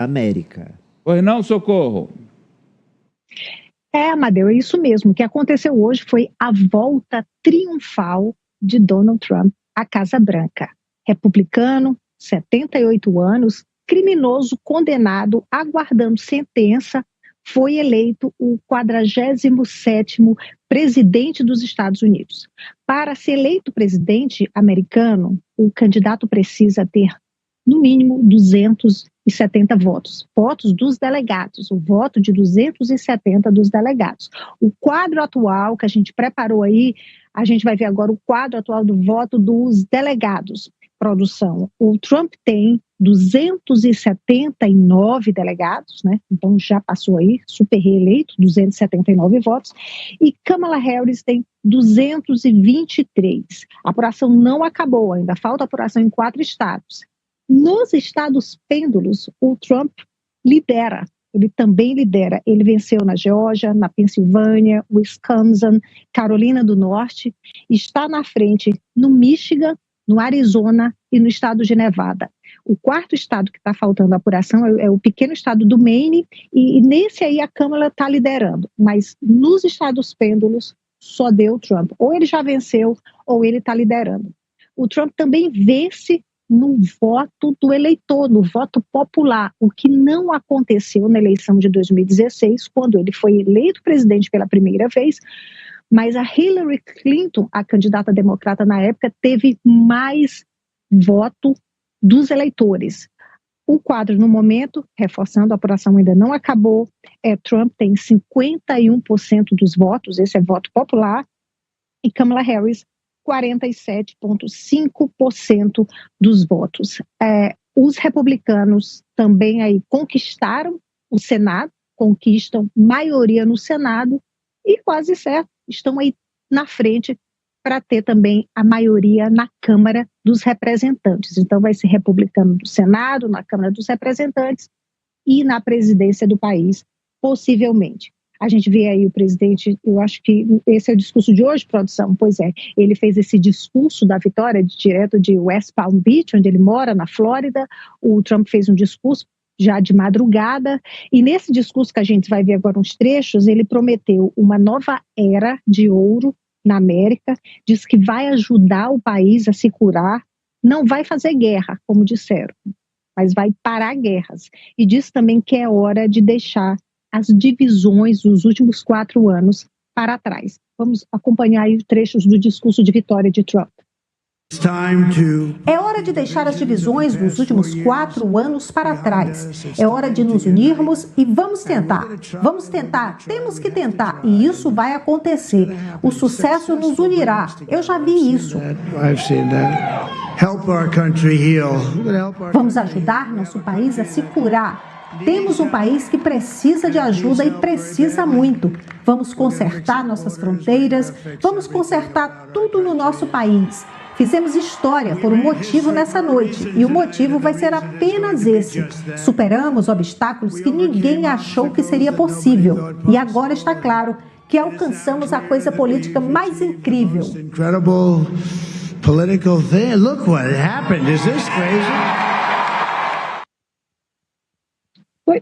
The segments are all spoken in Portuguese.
América. Pois não, Socorro? Amadeu, é isso mesmo. O que aconteceu hoje foi a volta triunfal de Donald Trump à Casa Branca. Republicano, 78 anos, criminoso, condenado, aguardando sentença, foi eleito o 47º presidente dos Estados Unidos. Para ser eleito presidente americano, o candidato precisa ter, no mínimo, 270 votos. Votos dos delegados, o voto de 270 dos delegados. O quadro atual que a gente preparou aí, a gente vai ver agora o quadro atual do voto dos delegados. Produção. O Trump tem 279 delegados, né? Então já passou aí, super reeleito, 279 votos. E Kamala Harris tem 223. A apuração não acabou, ainda falta apuração em 4 estados. Nos estados pêndulos, o Trump lidera. Ele também lidera. Ele venceu na Geórgia, na Pensilvânia, Wisconsin, Carolina do Norte. Está na frente no Michigan, no Arizona e no estado de Nevada. O quarto estado que está faltando a apuração é o pequeno estado do Maine, e nesse aí a Câmara está liderando. Mas nos estados pêndulos só deu Trump. Ou ele já venceu, ou ele está liderando. O Trump também vence no voto do eleitor, no voto popular, o que não aconteceu na eleição de 2016, quando ele foi eleito presidente pela primeira vez. Mas a Hillary Clinton, a candidata democrata na época, teve mais voto dos eleitores. O quadro, no momento, reforçando, a apuração ainda não acabou, Trump tem 51% dos votos, esse é voto popular, e Kamala Harris, 47,5% dos votos. Os republicanos também aí conquistaram o Senado, conquistam maioria no Senado, e quase certo, estão aí na frente para ter também a maioria na Câmara dos Representantes. Então vai ser republicano do Senado, na Câmara dos Representantes e na presidência do país, possivelmente. A gente vê aí o presidente, eu acho que esse é o discurso de hoje, produção, pois é, ele fez esse discurso da vitória direto de West Palm Beach, onde ele mora, na Flórida. O Trump fez um discurso já de madrugada, e nesse discurso que a gente vai ver agora uns trechos, ele prometeu uma nova era de ouro na América, diz que vai ajudar o país a se curar, não vai fazer guerra, como disseram, mas vai parar guerras, e diz também que é hora de deixar as divisões dos últimos 4 anos para trás. Vamos acompanhar aí os trechos do discurso de vitória de Trump. É hora de deixar as divisões dos últimos 4 anos para trás. É hora de nos unirmos e vamos tentar. Vamos tentar, temos que tentar, e isso vai acontecer. O sucesso nos unirá. Eu já vi isso. Vamos ajudar nosso país a se curar. Temos um país que precisa de ajuda e precisa muito. Vamos consertar nossas fronteiras, vamos consertar tudo no nosso país. Fizemos história por um motivo nessa noite, e o motivo vai ser apenas esse. Superamos obstáculos que ninguém achou que seria possível. E agora está claro que alcançamos a coisa política mais incrível.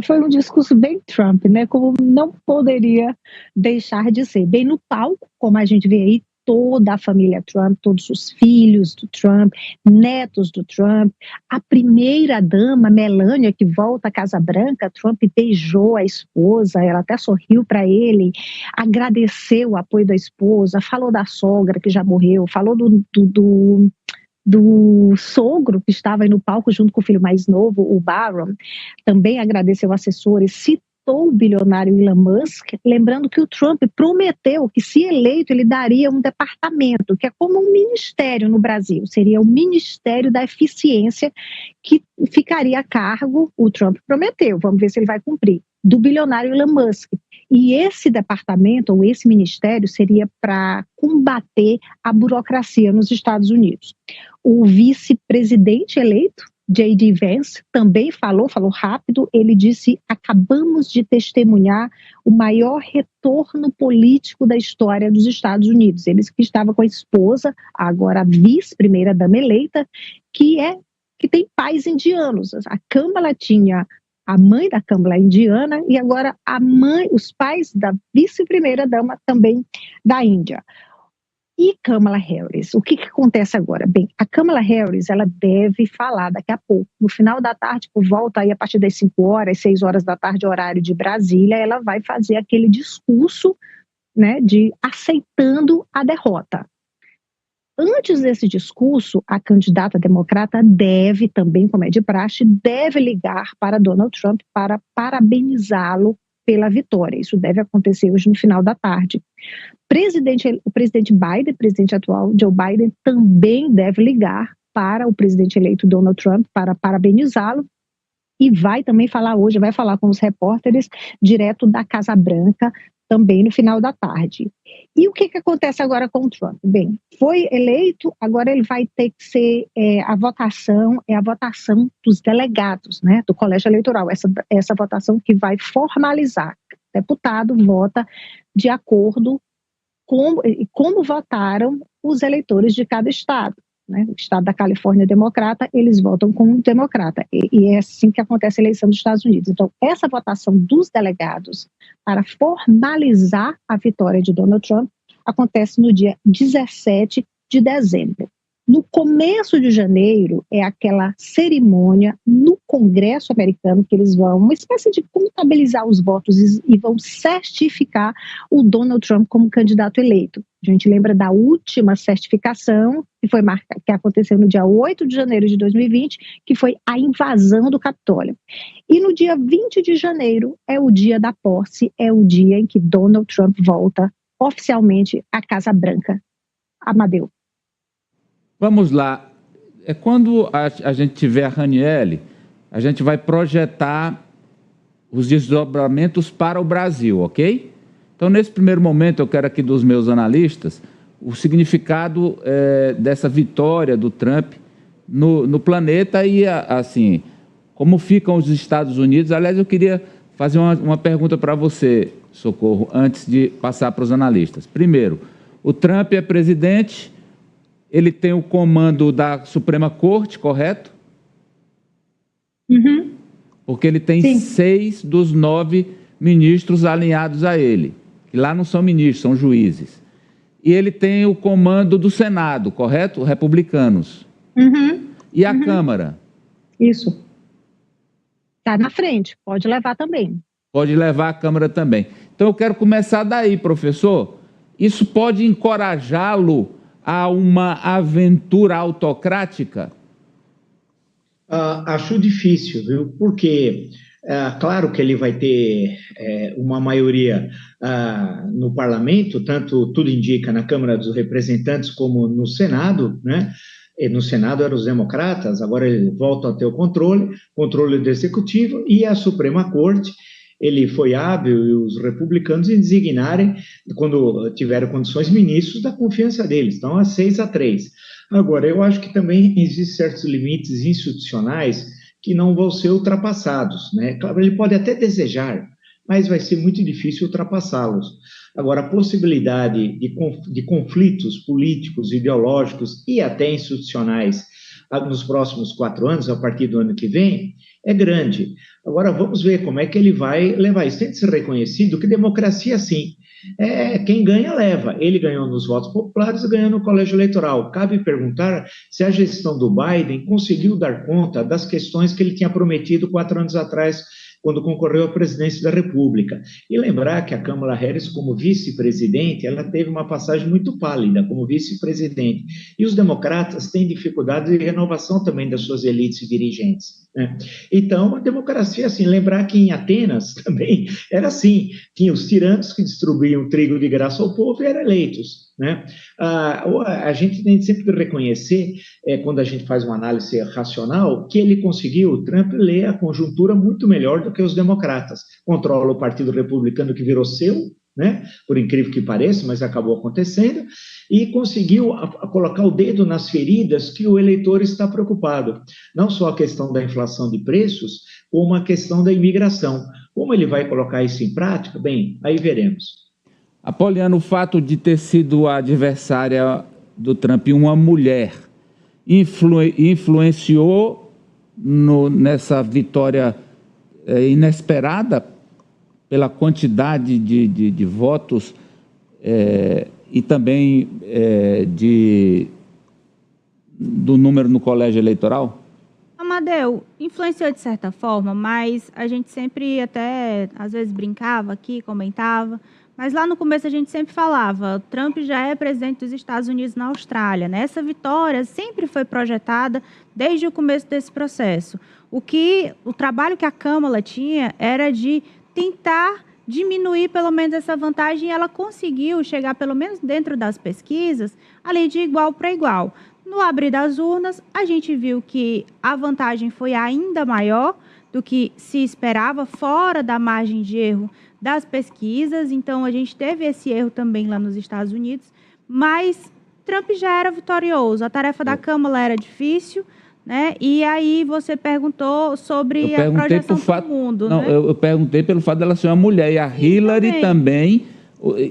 Foi um discurso bem Trump, né? Como não poderia deixar de ser. Bem no palco, como a gente vê aí, toda a família Trump, todos os filhos do Trump, netos do Trump, a primeira-dama, Melania, que volta à Casa Branca. Trump beijou a esposa, ela até sorriu para ele, agradeceu o apoio da esposa, falou da sogra que já morreu, falou do sogro que estava aí no palco junto com o filho mais novo, o Barron, também agradeceu assessores, citou o bilionário Elon Musk, lembrando que o Trump prometeu que, se eleito, ele daria um departamento, que é como um ministério no Brasil, seria o Ministério da Eficiência, que ficaria a cargo, o Trump prometeu, vamos ver se ele vai cumprir, do bilionário Elon Musk. E esse departamento, ou esse ministério, seria para combater a burocracia nos Estados Unidos. O vice-presidente eleito, J.D. Vance, também falou rápido. Ele disse: acabamos de testemunhar o maior retorno político da história dos Estados Unidos. Ele que estava com a esposa, agora a vice-primeira-dama eleita, que tem pais indianos. A Câmara tinha a mãe da Kamala indiana e agora os pais da vice-primeira-dama também da Índia. E Kamala Harris, o que acontece agora? Bem, a Kamala Harris, ela deve falar daqui a pouco, no final da tarde, por volta aí a partir das 5 horas, 6 horas da tarde, horário de Brasília, ela vai fazer aquele discurso, né, de aceitando a derrota. Antes desse discurso, a candidata democrata deve também, como é de praxe, deve ligar para Donald Trump para parabenizá-lo pela vitória. Isso deve acontecer hoje no final da tarde. O presidente Biden, presidente atual Joe Biden, também deve ligar para o presidente eleito Donald Trump para parabenizá-lo e vai também falar hoje, vai falar com os repórteres direto da Casa Branca também no final da tarde. E o que acontece agora com o Trump? Bem, foi eleito, agora ele vai ter que ser a votação dos delegados, né, do colégio eleitoral, essa votação que vai formalizar. O deputado vota de acordo com como votaram os eleitores de cada estado. Né? O estado da Califórnia é democrata, eles votam com um democrata. E é assim que acontece a eleição dos Estados Unidos. Então, essa votação dos delegados para formalizar a vitória de Donald Trump acontece no dia 17 de dezembro. No começo de janeiro, é aquela cerimônia no Congresso americano que eles vão, uma espécie de contabilizar os votos e vão certificar o Donald Trump como candidato eleito. A gente lembra da última certificação, que aconteceu no dia 8 de janeiro de 2020, que foi a invasão do Capitólio. E no dia 20 de janeiro é o dia da posse, é o dia em que Donald Trump volta oficialmente à Casa Branca. Amadeu. Vamos lá. Quando a gente tiver a Ranieri, a gente vai projetar os desdobramentos para o Brasil, ok? Então, nesse primeiro momento, eu quero aqui dos meus analistas o significado dessa vitória do Trump no planeta e, assim, como ficam os Estados Unidos. Aliás, eu queria fazer uma pergunta para você, Socorro, antes de passar para os analistas. Primeiro, o Trump é presidente, ele tem o comando da Suprema Corte, correto? Uhum. Porque ele tem Sim. 6 dos 9 ministros alinhados a ele, que lá não são ministros, são juízes. E ele tem o comando do Senado, correto? Republicanos. Uhum. E a Câmara? Isso. Está na frente, pode levar também. Pode levar a Câmara também. Então, eu quero começar daí, professor. Isso pode encorajá-lo a uma aventura autocrática? Acho difícil, viu? Porque, claro que ele vai ter uma maioria no parlamento, tanto tudo indica na Câmara dos Representantes como no Senado, né? E no Senado eram os democratas, agora ele volta a ter o controle do Executivo e a Suprema Corte. Ele foi hábil e os republicanos em designarem, quando tiveram condições, ministros da confiança deles. Então, 6-3. Agora, eu acho que também existem certos limites institucionais que não vão ser ultrapassados, né? Claro, ele pode até desejar, mas vai ser muito difícil ultrapassá-los. Agora, a possibilidade de conflitos políticos, ideológicos e até institucionais nos próximos 4 anos, a partir do ano que vem, é grande. Agora, vamos ver como é que ele vai levar isso. Tem de ser reconhecido que democracia, sim, quem ganha, leva. Ele ganhou nos votos populares e ganhou no colégio eleitoral. Cabe perguntar se a gestão do Biden conseguiu dar conta das questões que ele tinha prometido 4 anos atrás, quando concorreu à presidência da República. E lembrar que a Kamala Harris, como vice-presidente, ela teve uma passagem muito pálida como vice-presidente. E os democratas têm dificuldade de renovação também das suas elites dirigentes, né? Então, a democracia, assim, lembrar que em Atenas também era assim, tinha os tiranos que distribuíam trigo de graça ao povo e eram eleitos, né? A gente tem sempre que reconhecer, quando a gente faz uma análise racional, que ele conseguiu, o Trump, ler a conjuntura muito melhor do que os democratas. Controla o Partido Republicano, que virou seu, né? Por incrível que pareça, mas acabou acontecendo, e conseguiu colocar o dedo nas feridas que o eleitor está preocupado. Não só a questão da inflação de preços, como a questão da imigração. Como ele vai colocar isso em prática? Bem, aí veremos. Apoliano, o fato de ter sido a adversária do Trump uma mulher influenciou nessa vitória inesperada pela quantidade de votos e também do número no colégio eleitoral? Amadeu, influenciou de certa forma, mas a gente sempre até, às vezes, brincava aqui, comentava, mas lá no começo a gente sempre falava, Trump já é presidente dos Estados Unidos na Austrália, né? Essa vitória sempre foi projetada desde o começo desse processo. O trabalho que a Câmara tinha era de tentar diminuir pelo menos essa vantagem, e ela conseguiu chegar, pelo menos dentro das pesquisas, ali de igual para igual. No abrir das urnas, a gente viu que a vantagem foi ainda maior do que se esperava, fora da margem de erro das pesquisas. Então, a gente teve esse erro também lá nos Estados Unidos, mas Trump já era vitorioso. A tarefa da Câmara era difícil, né? E aí você perguntou sobre a projeção do mundo. Não, né? eu perguntei pelo fato dela ser uma mulher, e a Hillary também.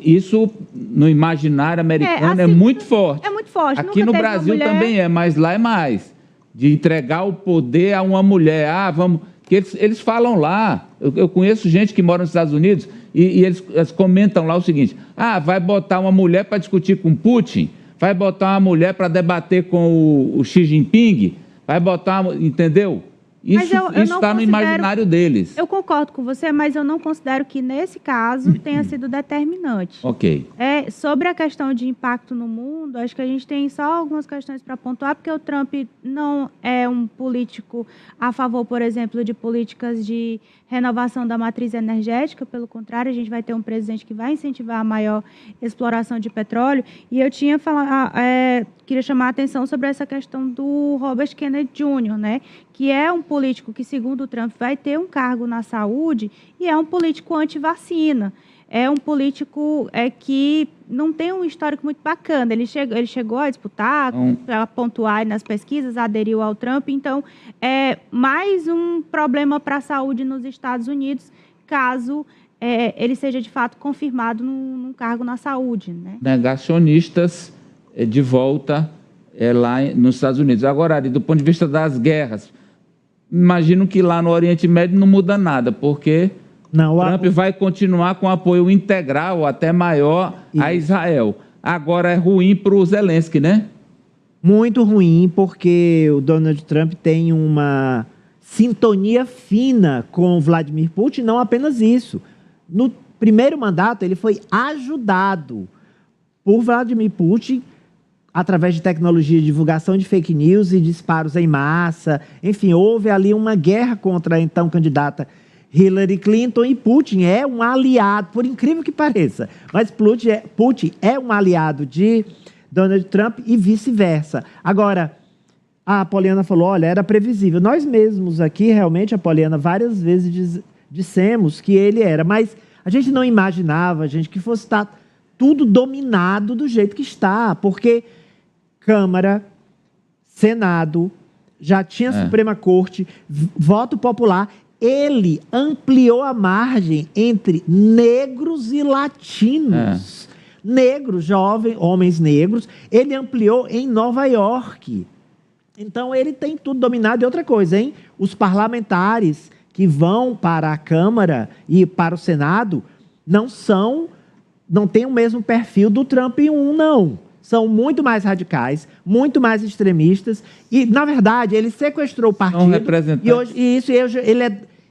Isso no imaginário americano é muito forte. É muito forte. Aqui no Brasil também mas lá é mais. De entregar o poder a uma mulher. Vamos. Que eles falam lá. Eu conheço gente que mora nos Estados Unidos e eles comentam lá o seguinte: vai botar uma mulher para discutir com Putin, vai botar uma mulher para debater com o Xi Jinping, vai botar. Entendeu? Isso está no imaginário deles. Eu concordo com você, mas eu não considero que, nesse caso, tenha sido determinante. Ok. Sobre a questão de impacto no mundo, acho que a gente tem só algumas questões para pontuar, porque o Trump não é um político a favor, por exemplo, de políticas de renovação da matriz energética. Pelo contrário, a gente vai ter um presidente que vai incentivar a maior exploração de petróleo. E eu queria chamar a atenção sobre essa questão do Robert Kennedy Jr., né? Que é um político que, segundo o Trump, vai ter um cargo na saúde e é um político anti-vacina. É um político que não tem um histórico muito bacana. Ele chegou a disputar, a pontuar nas pesquisas, aderiu ao Trump. Então, é mais um problema para a saúde nos Estados Unidos, caso ele seja, de fato, confirmado num cargo na saúde, né? Negacionistas de volta lá nos Estados Unidos. Agora, Ari, do ponto de vista das guerras, imagino que lá no Oriente Médio não muda nada, porque Trump vai continuar com apoio integral, até maior, a Israel. Agora é ruim para o Zelensky, né? Muito ruim, porque o Donald Trump tem uma sintonia fina com o Vladimir Putin, não apenas isso. No primeiro mandato, ele foi ajudado por Vladimir Putin através de tecnologia de divulgação de fake news e disparos em massa. Enfim, houve ali uma guerra contra a então candidata Hillary Clinton, e Putin é um aliado, por incrível que pareça, mas Putin é um aliado de Donald Trump e vice-versa. Agora, a Poliana falou, olha, era previsível. Nós mesmos aqui, realmente, a Poliana, várias vezes dissemos que ele era, mas a gente não imaginava, que fosse estar tudo dominado do jeito que está, porque Câmara, Senado, já tinha Suprema Corte, voto popular. Ele ampliou a margem entre negros e latinos. Negros, jovens, homens negros, ele ampliou em Nova York. Então, ele tem tudo dominado. E outra coisa, hein? Os parlamentares que vão para a Câmara e para o Senado não têm o mesmo perfil do Trump 1, não. São muito mais radicais, muito mais extremistas. E, na verdade, ele sequestrou o partido. São representantes.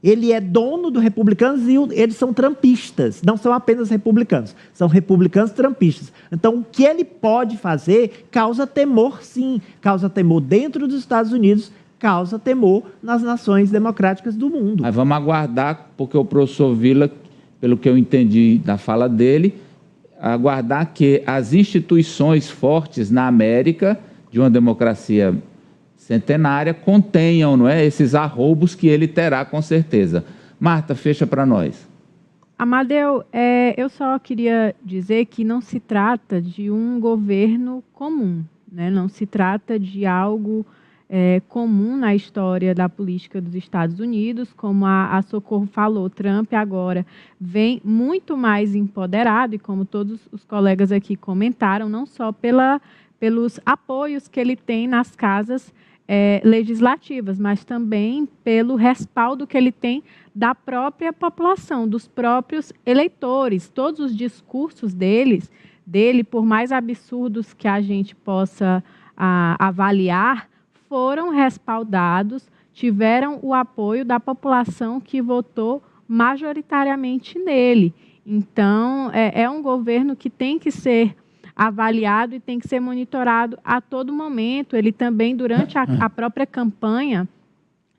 Ele é dono do Republicanos e eles são trumpistas. Não são apenas republicanos, são republicanos trumpistas. Então, o que ele pode fazer causa temor, sim. Causa temor dentro dos Estados Unidos, causa temor nas nações democráticas do mundo. Mas vamos aguardar, porque o professor Villa, pelo que eu entendi da fala dele, aguardar que as instituições fortes na América, de uma democracia centenária, contenham, não é, esses arroubos que ele terá, com certeza. Marta, fecha para nós. Amadeu, eu só queria dizer que não se trata de um governo comum, né? Não se trata de algo comum na história da política dos Estados Unidos. Como a Socorro falou, Trump agora vem muito mais empoderado, e como todos os colegas aqui comentaram, não só pelos apoios que ele tem nas casas legislativas, mas também pelo respaldo que ele tem da própria população, dos próprios eleitores. Todos os discursos dele, por mais absurdos que a gente possa avaliar, foram respaldados, tiveram o apoio da população que votou majoritariamente nele. Então, é um governo que tem que ser avaliado e tem que ser monitorado a todo momento. Ele também, durante a própria campanha,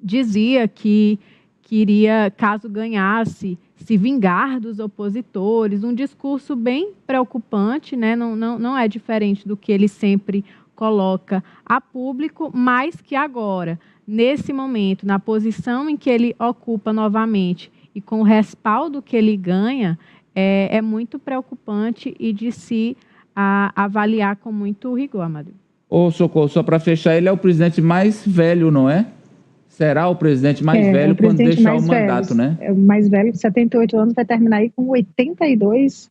dizia que queria, caso ganhasse, se vingar dos opositores. Um discurso bem preocupante, né? Não é diferente do que ele sempre coloca a público, mas que agora, nesse momento, na posição em que ele ocupa novamente e com o respaldo que ele ganha, é muito preocupante e de se avaliar com muito rigor, Amadeu. Ô, Socorro, só para fechar, ele é o presidente mais velho, não é? Será o presidente mais velho quando deixar o mandato, né? É o mais velho, de 78 anos, vai terminar aí com 82.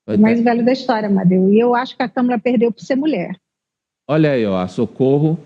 O mais velho da história, Amadeu. E eu acho que a Câmara perdeu por ser mulher. Olha aí, ó, a Socorro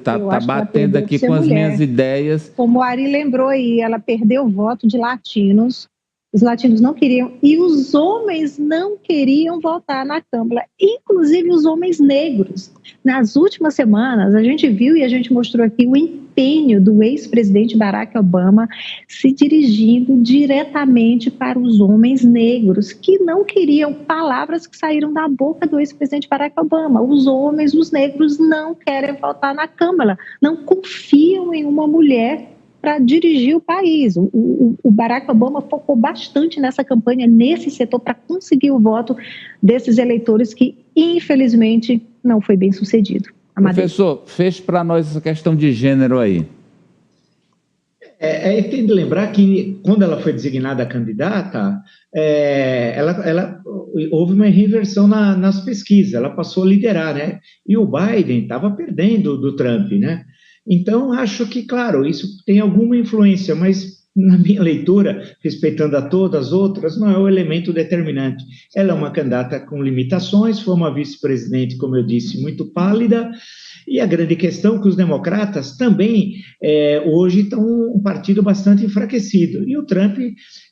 tá batendo aqui com as minhas ideias. Como o Ari lembrou aí, ela perdeu o voto de latinos. Os latinos não queriam, e os homens não queriam votar na Câmara, inclusive os homens negros. Nas últimas semanas, a gente viu e a gente mostrou aqui o empenho do ex-presidente Barack Obama se dirigindo diretamente para os homens negros, que não queriam, palavras que saíram da boca do ex-presidente Barack Obama. Os homens, os negros, não querem votar na Câmara, não confiam em uma mulher para dirigir o país. O Barack Obama focou bastante nessa campanha, nesse setor, para conseguir o voto desses eleitores que, infelizmente, não foi bem sucedido. Professor, feche para nós essa questão de gênero aí. Tem de lembrar que, quando ela foi designada candidata, houve uma reversão nas pesquisas, ela passou a liderar, né? E o Biden estava perdendo do Trump, né? Então, acho que, claro, isso tem alguma influência, mas na minha leitura, respeitando a todas as outras, não é o elemento determinante. Ela é uma candidata com limitações, foi uma vice-presidente, como eu disse, muito pálida, e a grande questão é que os democratas também, hoje, estão um partido bastante enfraquecido, e o Trump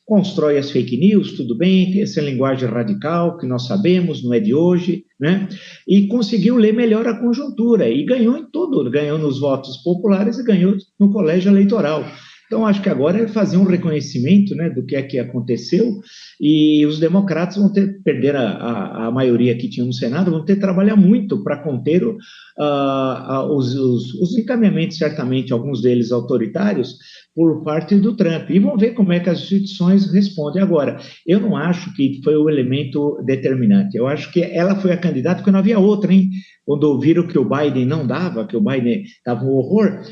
constrói as fake news, tudo bem, tem essa linguagem radical, que nós sabemos, não é de hoje, né? E conseguiu ler melhor a conjuntura, e ganhou em tudo, ganhou nos votos populares e ganhou no colégio eleitoral. Então, acho que agora é fazer um reconhecimento, né, do que é que aconteceu, e os democratas vão ter que perder a maioria que tinha no Senado, vão ter que trabalhar muito para conter os encaminhamentos, certamente, alguns deles autoritários, por parte do Trump. E vão ver como é que as instituições respondem. Agora, eu não acho que foi o elemento determinante. Eu acho que ela foi a candidata, porque não havia outra, hein? Quando viram que o Biden não dava, que o Biden estava um horror,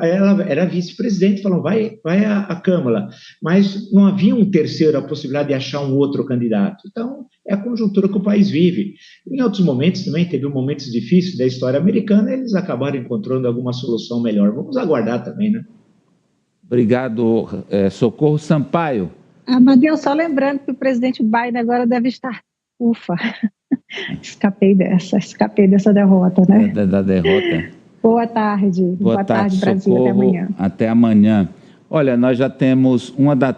ela era vice-presidente, falou, vai à Câmara. Mas não havia um terceiro, a possibilidade de achar um outro candidato. Então, é a conjuntura que o país vive. Em outros momentos também, teve momentos difíceis da história americana, eles acabaram encontrando alguma solução melhor. Vamos aguardar também, né? Obrigado, Socorro. Sampaio. Amadeu, só lembrando que o presidente Biden agora deve estar... Ufa, escapei dessa derrota, né? Da derrota. Boa tarde. Boa tarde, Brasil. Socorro. Até amanhã. Até amanhã. Olha, nós já temos 1h da